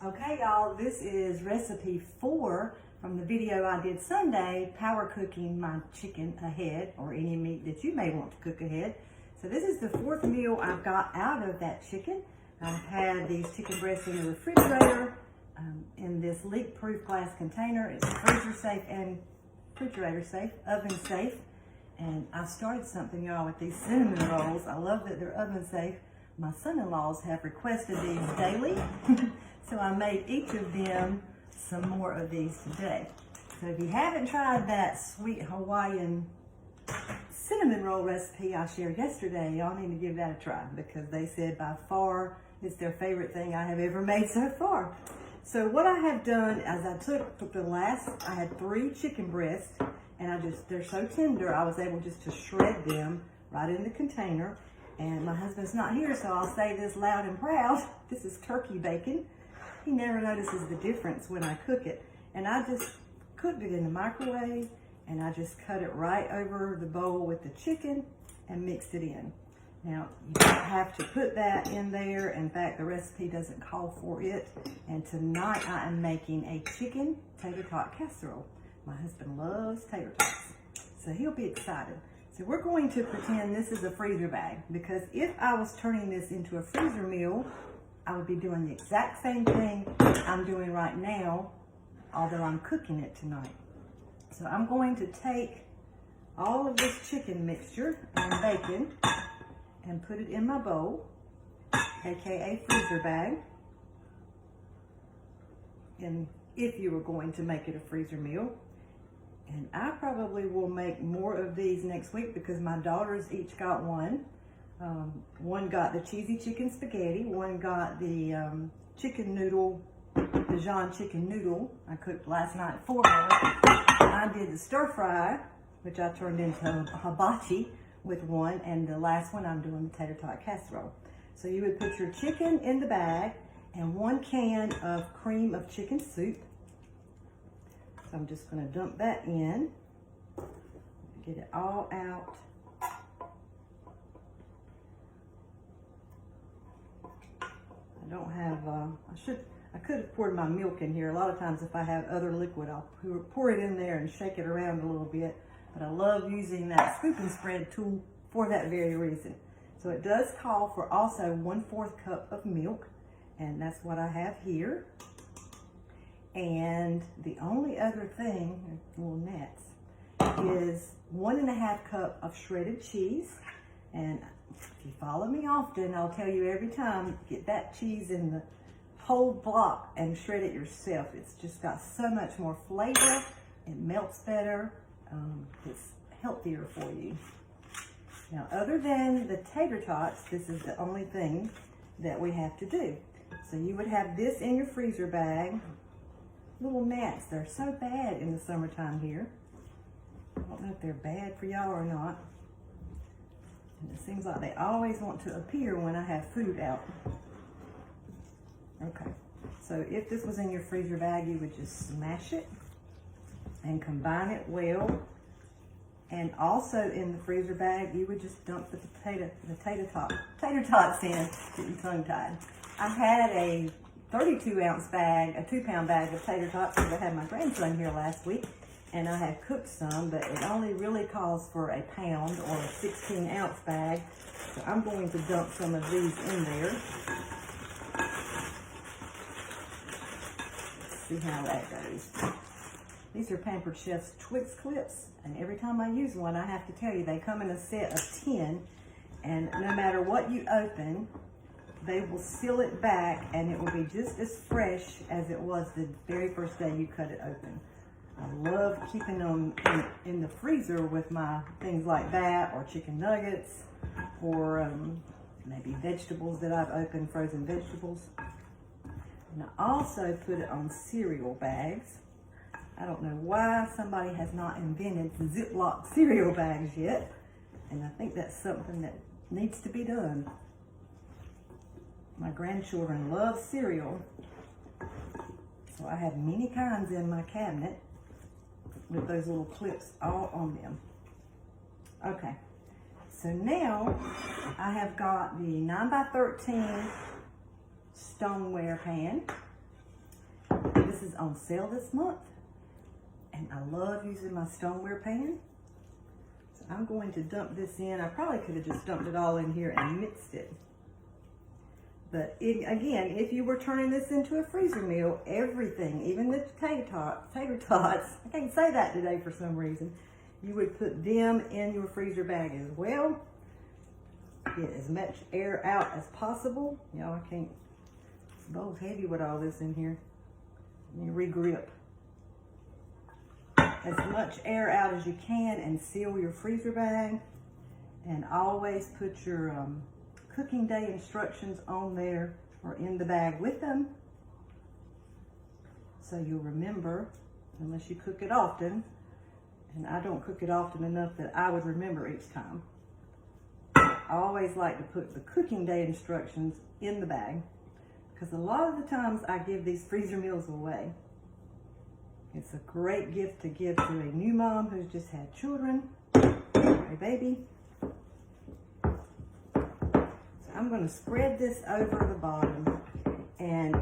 Okay, y'all, this is recipe 4 from the video I did Sunday, power cooking my chicken ahead, or any meat that you may want to cook ahead. So this is the 4th meal I've got out of that chicken. I've had these chicken breasts in the refrigerator in this leak-proof glass container. It's freezer safe and refrigerator safe, oven safe. And I started something, y'all, with these cinnamon rolls. I love that they're oven safe. My son-in-laws have requested these daily. So I made each of them some more of these today. So if you haven't tried that sweet Hawaiian cinnamon roll recipe I shared yesterday, y'all need to give that a try, because they said by far it's their favorite thing I have ever made so far. So what I have done is I took the last, I had 3 chicken breasts, and they're so tender, I was able just to shred them right in the container. And my husband's not here, so I'll say this loud and proud. This is turkey bacon. He never notices the difference when I cook it. And I just cooked it in the microwave, and I just cut it right over the bowl with the chicken and mixed it in. Now, you don't have to put that in there. In fact, the recipe doesn't call for it. And tonight I am making a chicken tater tot casserole. My husband loves tater tots, so he'll be excited. So we're going to pretend this is a freezer bag, because if I was turning this into a freezer meal, I would be doing the exact same thing I'm doing right now, although I'm cooking it tonight. So I'm going to take all of this chicken mixture and bacon and put it in my bowl, aka freezer bag. And if you were going to make it a freezer meal, and I probably will make more of these next week, because my daughters each got one. One got the cheesy chicken spaghetti, one got the chicken noodle, Dijon chicken noodle I cooked last night for her. I did the stir fry, which I turned into hibachi with one, and the last one I'm doing the tater tot casserole. So you would put your chicken in the bag and 1 can of cream of chicken soup. So I'm just going to dump that in, get it all out. I don't have, I could have poured my milk in here. A lot of times if I have other liquid, I'll pour it in there and shake it around a little bit. But I love using that scoop and spread tool for that very reason. So it does call for also 1/4 cup of milk, and that's what I have here. And the only other thing, little gnats, is 1½ cup of shredded cheese. And if you follow me often, I'll tell you every time, get that cheese in the whole block and shred it yourself. It's just got so much more flavor. It melts better. It's healthier for you. Now, other than the tater tots, this is the only thing that we have to do. So you would have this in your freezer bag. Little gnats, they're so bad in the summertime here. I don't know if they're bad for y'all or not. And it seems like they always want to appear when I have food out. Okay, so if this was in your freezer bag, you would just smash it and combine it well. And also in the freezer bag, you would just dump the tater tots in, getting tongue-tied. I had a 32-ounce bag, a 2-pound bag of tater tots, because I had my grandson here last week, and I had cooked some, but it only really calls for a pound or a 16-ounce bag. So I'm going to dump some of these in there. Let's see how that goes. These are Pampered Chef's Twix clips, and every time I use one, I have to tell you, they come in a set of 10, and no matter what you open, they will seal it back, and it will be just as fresh as it was the very first day you cut it open. I love keeping them in the freezer with my things like that, or chicken nuggets, or maybe vegetables that I've opened, frozen vegetables. And I also put it on cereal bags. I don't know why somebody has not invented the Ziploc cereal bags yet, and I think that's something that needs to be done. My grandchildren love cereal, so I have many kinds in my cabinet with those little clips all on them. Okay, so now I have got the 9x13 stoneware pan, is on sale this month. And I love using my stoneware pan. So I'm going to dump this in. I probably could have just dumped it all in here and mixed it. But again, if you were turning this into a freezer meal, everything, even the tater tots, I can't say that today for some reason, you would put them in your freezer bag as well. Get as much air out as possible. Y'all, I can't, this bowl's heavy with all this in here. Let me re-grip. As much air out as you can and seal your freezer bag. And always put your cooking day instructions on there or in the bag with them. So you'll remember, unless you cook it often. And I don't cook it often enough that I would remember each time. I always like to put the cooking day instructions in the bag because a lot of the times I give these freezer meals away. It's a great gift to give to a new mom who's just had children, or a baby. So I'm going to spread this over the bottom, and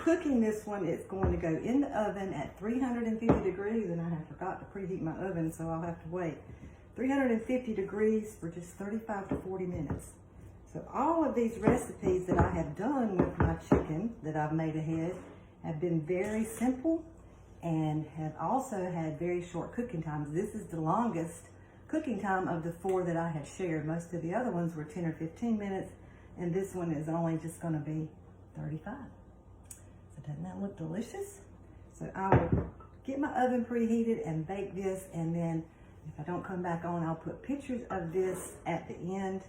cooking this one, it's going to go in the oven at 350 degrees, and I have forgot to preheat my oven, so I'll have to wait. 350 degrees for just 35 to 40 minutes. So all of these recipes that I have done with my chicken that I've made ahead have been very simple and have also had very short cooking times. This is the longest cooking time of the 4 that I have shared. Most of the other ones were 10 or 15 minutes, and this one is only just going to be 35. So doesn't that look delicious? So I will get my oven preheated and bake this, and then if I don't come back on, I'll put pictures of this at the end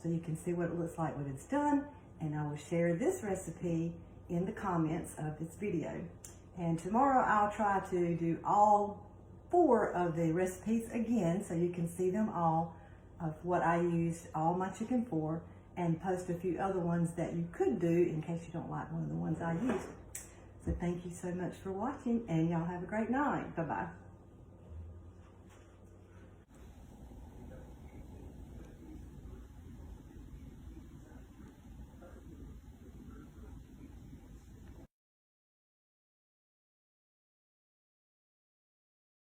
so you can see what it looks like when it's done, and I will share this recipe in the comments of this video. And tomorrow I'll try to do all 4 of the recipes again so you can see them all of what I used all my chicken for, and post a few other ones that you could do in case you don't like one of the ones I used. So thank you so much for watching, and y'all have a great night. Bye-bye.